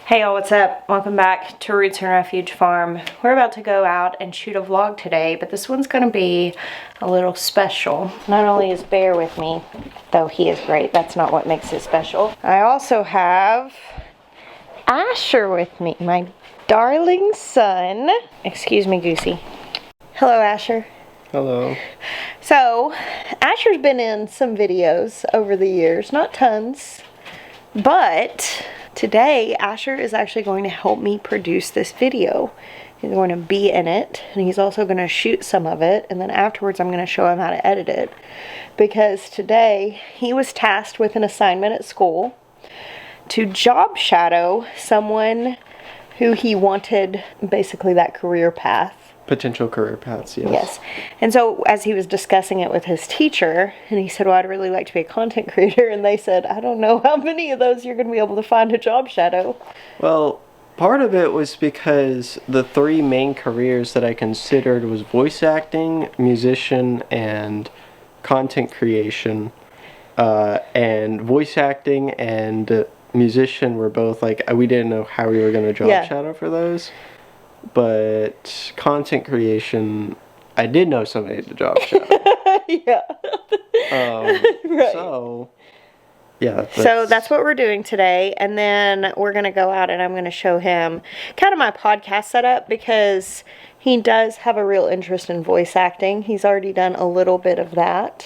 Hey y'all, what's up? Welcome back to Roots and Refuge Farm. We're about to go out and shoot a vlog today, but this one's gonna be a little special. Not only is Bear with me, though he is great, that's not what makes it special. I also have Asher with me, my darling son. Excuse me, Goosey. Hello, Asher. Hello. So, Asher's been in some videos over the years, not tons, but today, Asher is actually going to help me produce this video. He's going to be in it, and he's also going to shoot some of it, and then afterwards I'm going to show him how to edit it. Because today, he was tasked with an assignment at school to job shadow someone who he wanted, basically that career path. Potential career paths, yes. Yes. And so as he was discussing it with his teacher, and he said, well, I'd really like to be a content creator. And they said, I don't know how many of those you're going to be able to find a job shadow. Well, part of it was because the three main careers that I considered was voice acting, musician, and content creation. And voice acting and musician were both like, we didn't know how we were going to job shadow for those. But content creation, I did know somebody to job shadow. Yeah. Right. So, yeah. So that's what we're doing today. And then we're going to go out and I'm going to show him kind of my podcast setup because he does have a real interest in voice acting. He's already done a little bit of that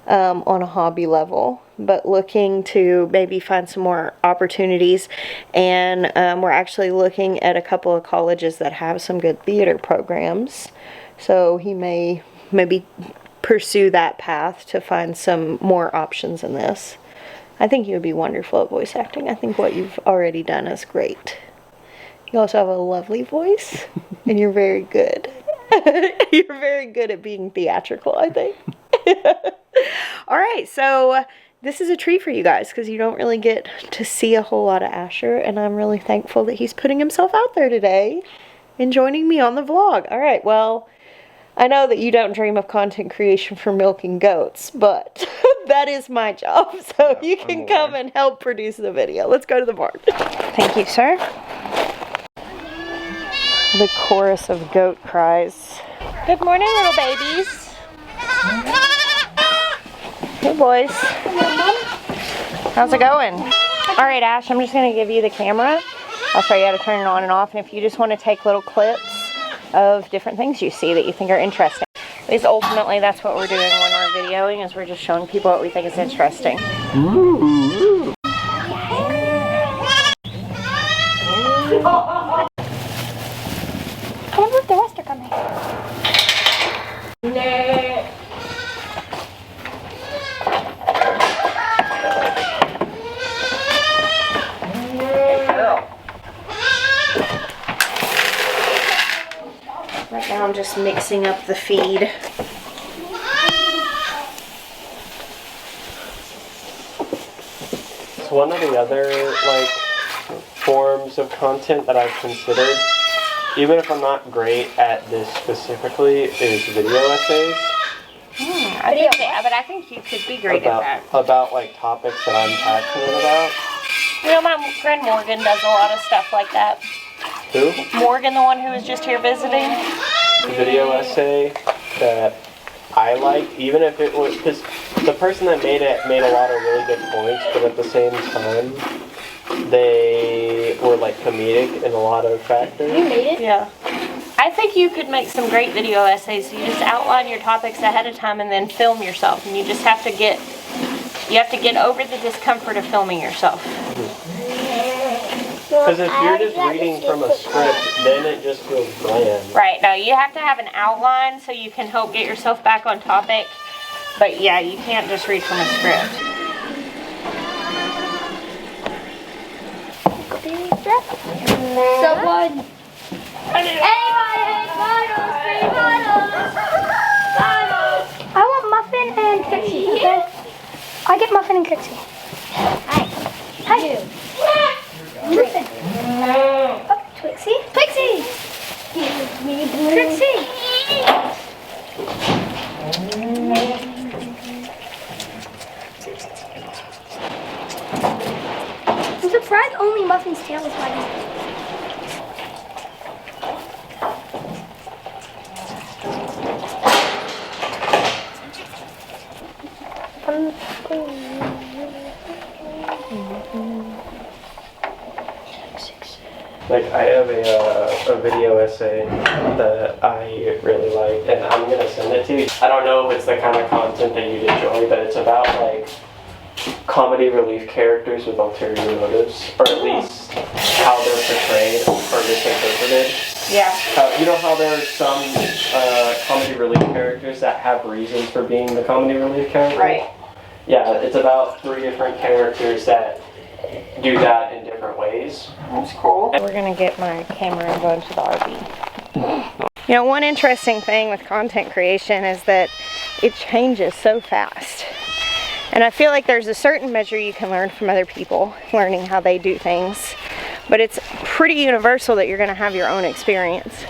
on a hobby level, but looking to maybe find some more opportunities. And we're actually looking at a couple of colleges that have some good theater programs. So he may maybe pursue that path to find some more options in this. I think you would be wonderful at voice acting. I think what you've already done is great. You also have a lovely voice, and you're very good. You're very good at being theatrical, I think. All right, so this is a treat for you guys because you don't really get to see a whole lot of Asher, and I'm really thankful that he's putting himself out there today and joining me on the vlog. All right, well, I know that you don't dream of content creation for milking goats, but that is my job, so you can come and help produce the video. Let's go to the barn. Thank you, sir. The chorus of goat cries. Good morning, little babies. Hey, boys. How's it going? All right, Ash, I'm just going to give you the camera. I'll show you how to turn it on and off. And if you just want to take little clips of different things you see that you think are interesting. Because ultimately, that's what we're doing when we're videoing, is we're just showing people what we think is interesting. Ooh. I wonder if the rest are coming. Right now I'm just mixing up the feed. So one of the other forms of content that I've considered, even if I'm not great at this specifically, is video essays. But I think you could be great at that. About topics that I'm passionate about. You know, my friend Morgan does a lot of stuff like that. Who? Morgan, the one who was just here visiting. The video essay that I liked, even if it was, because the person that made it made a lot of really good points, but at the same time, they were comedic in a lot of factors. You made it? Yeah. I think you could make some great video essays. You just outline your topics ahead of time and then film yourself, and you just have to get over the discomfort of filming yourself. Because if you're just reading from a script, then it just feels bland. Right. No, you have to have an outline so you can help get yourself back on topic. But yeah, you can't just read from a script. Someone. I want Muffin and Trixie, okay? I get Muffin and Trixie. Hi. Hi. Muffin. Oh, Trixie. Trixie. Trixie. I'm surprised only Muffin's tail is white. Like, I have a video essay that I really like, and I'm gonna send it to you. I don't know if it's the kind of content that you'd enjoy, but it's about, like, comedy relief characters with ulterior motives, or at least how they're portrayed or misinterpreted. Yeah. You know how there are some comedy relief characters that have reasons for being the comedy relief character? Right. Yeah, it's about 3 different characters that do that in different ways. That's cool. We're gonna get my camera and go into the RV. You know, one interesting thing with content creation is that it changes so fast. And I feel like there's a certain measure you can learn from other people, learning how they do things. But it's pretty universal that you're gonna have your own experience.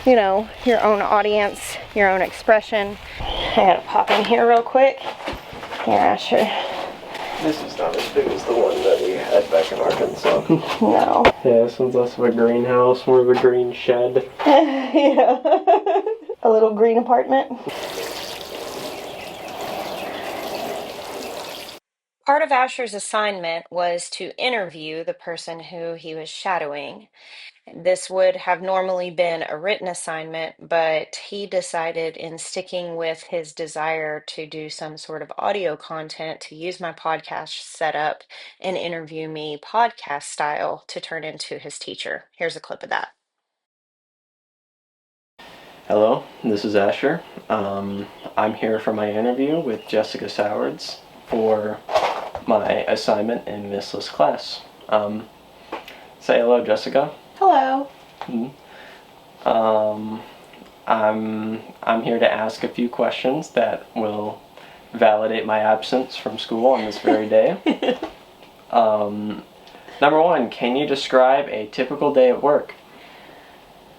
You know, your own audience, your own expression. I gotta pop in here real quick. Here, Asher. This is not as big as the one that we had back in Arkansas. No. Yeah, this one's less of a greenhouse, more of a green shed. Yeah. A little green apartment. Part of Asher's assignment was to interview the person who he was shadowing. This would have normally been a written assignment, but he decided, in sticking with his desire to do some sort of audio content, to use my podcast setup and interview me podcast style to turn into his teacher. Here's a clip of that. Hello, this is Asher. I'm here for my interview with Jessica Sowards for my assignment in Miss List class. Say hello, Jessica. Hello. I'm here to ask a few questions that will validate my absence from school on this very day. Number 1, can you describe a typical day at work?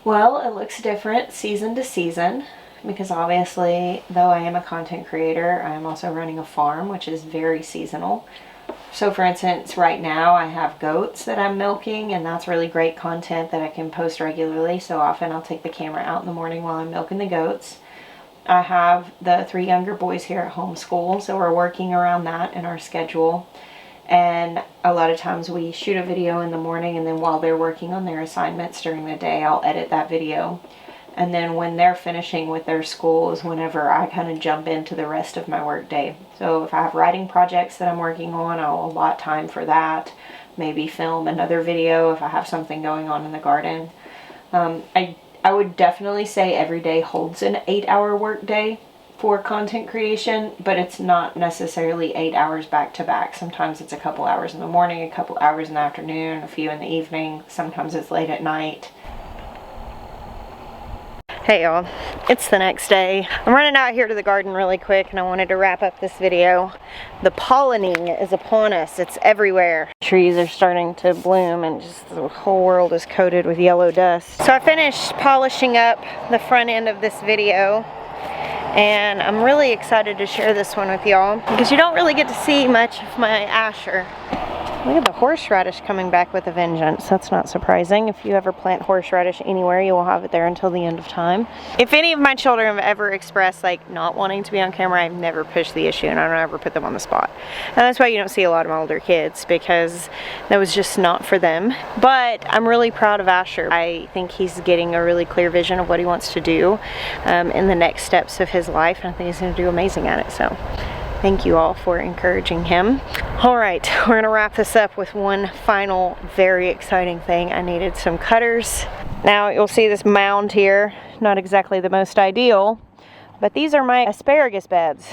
Well, it looks different season to season because obviously, though I am a content creator, I'm also running a farm, which is very seasonal. So for instance, right now I have goats that I'm milking, and that's really great content that I can post regularly. So often I'll take the camera out in the morning while I'm milking the goats. I have the 3 younger boys here at homeschool, so we're working around that in our schedule. And a lot of times we shoot a video in the morning, and then while they're working on their assignments during the day, I'll edit that video. And then when they're finishing with their school is whenever I kind of jump into the rest of my work day. So if I have writing projects that I'm working on, I'll allot time for that. Maybe film another video if I have something going on in the garden. I would definitely say every day holds an 8-hour work day for content creation, but it's not necessarily 8 hours back to back. Sometimes it's a couple hours in the morning, a couple hours in the afternoon, a few in the evening. Sometimes it's late at night. Hey y'all, it's the next day. I'm running out here to the garden really quick, and I wanted to wrap up this video. The pollinating is upon us. It's everywhere. Trees are starting to bloom, and just the whole world is coated with yellow dust. So I finished polishing up the front end of this video, and I'm really excited to share this one with y'all because you don't really get to see much of my Asher. Look at the horseradish coming back with a vengeance. That's not surprising. If you ever plant horseradish anywhere, you will have it there until the end of time. If any of my children have ever expressed like not wanting to be on camera, I've never pushed the issue, and I don't ever put them on the spot. And that's why you don't see a lot of my older kids, because that was just not for them. But I'm really proud of Asher. I think he's getting a really clear vision of what he wants to do in the next steps of his life, and I think he's going to do amazing at it. So thank you all for encouraging him. All right, we're gonna wrap this up with one final very exciting thing. I needed some cutters. Now you'll see this mound here, not exactly the most ideal, but these are my asparagus beds.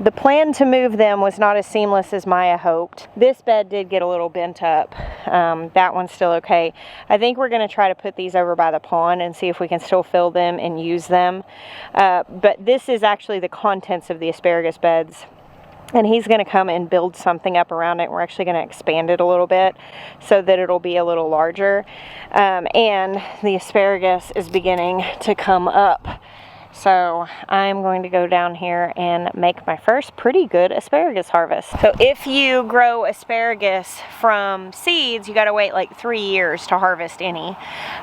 The plan to move them was not as seamless as Maya hoped. This bed did get a little bent up. That one's still okay. I think we're going to try to put these over by the pond and see if we can still fill them and use them. But this is actually the contents of the asparagus beds. And he's going to come and build something up around it. We're actually going to expand it a little bit so that it'll be a little larger. And the asparagus is beginning to come up. So I'm going to go down here and make my first pretty good asparagus harvest. So if you grow asparagus from seeds, you gotta wait like 3 years to harvest any.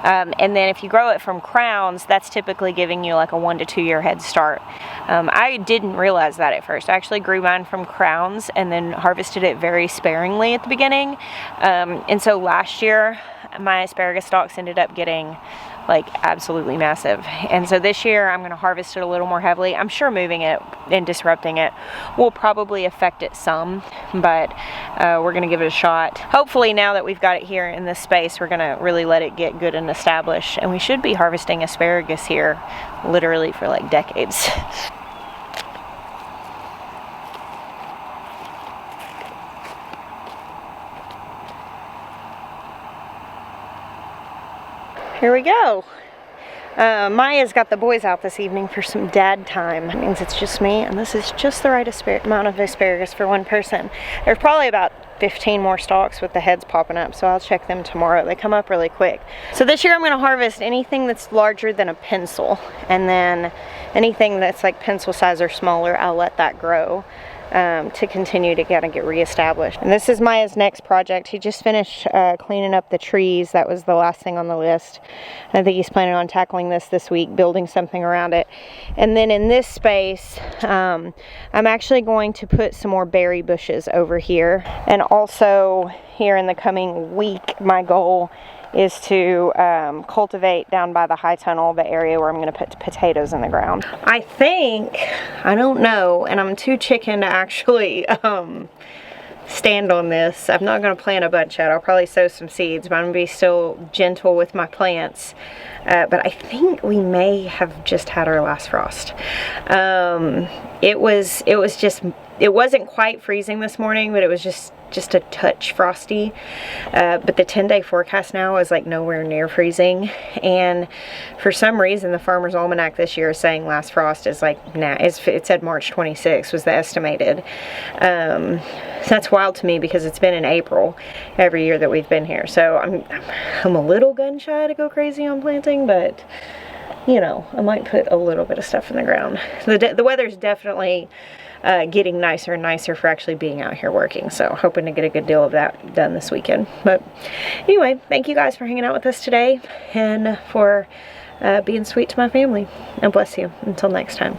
And then if you grow it from crowns, that's typically giving you like a 1 to 2 year head start. I didn't realize that at first. I actually grew mine from crowns and then harvested it very sparingly at the beginning. And so last year, my asparagus stalks ended up getting like absolutely massive, and so this year I'm going to harvest it a little more heavily. I'm sure moving it and disrupting it will probably affect it some, but we're going to give it a shot. Hopefully now that we've got it here in this space, we're going to really let it get good and established, and we should be harvesting asparagus here literally for like decades. Here we go. Maya's got the boys out this evening for some dad time. That means it's just me, and this is just the right amount of asparagus for one person. There's probably about 15 more stalks with the heads popping up, so I'll check them tomorrow. They come up really quick. So this year I'm going to harvest anything that's larger than a pencil, and then anything that's like pencil size or smaller, I'll let that grow. To continue to get reestablished. And this is Maya's next project. He just finished cleaning up the trees. That was the last thing on the list. I think he's planning on tackling this week, building something around it. And then in this space, I'm actually going to put some more berry bushes over here. And also here in the coming week, my goal is to cultivate down by the high tunnel, the area where I'm going to put potatoes in the ground. I don't know, and I'm too chicken to actually stand on this. I'm not going to plant a bunch yet. I'll probably sow some seeds, but I'm going to be still gentle with my plants. But I think we may have just had our last frost. It wasn't quite freezing this morning, but it was just a touch frosty. But the 10-day forecast now is like nowhere near freezing. And for some reason, the Farmer's Almanac this year is saying last frost is like, nah, it said March 26 was the estimated. That's wild to me because it's been in April every year that we've been here. So I'm a little gun shy to go crazy on planting, but you know, I might put a little bit of stuff in the ground. The weather's definitely getting nicer and nicer for actually being out here working, so hoping to get a good deal of that done this weekend. But anyway, thank you guys for hanging out with us today and for being sweet to my family, and bless you until next time.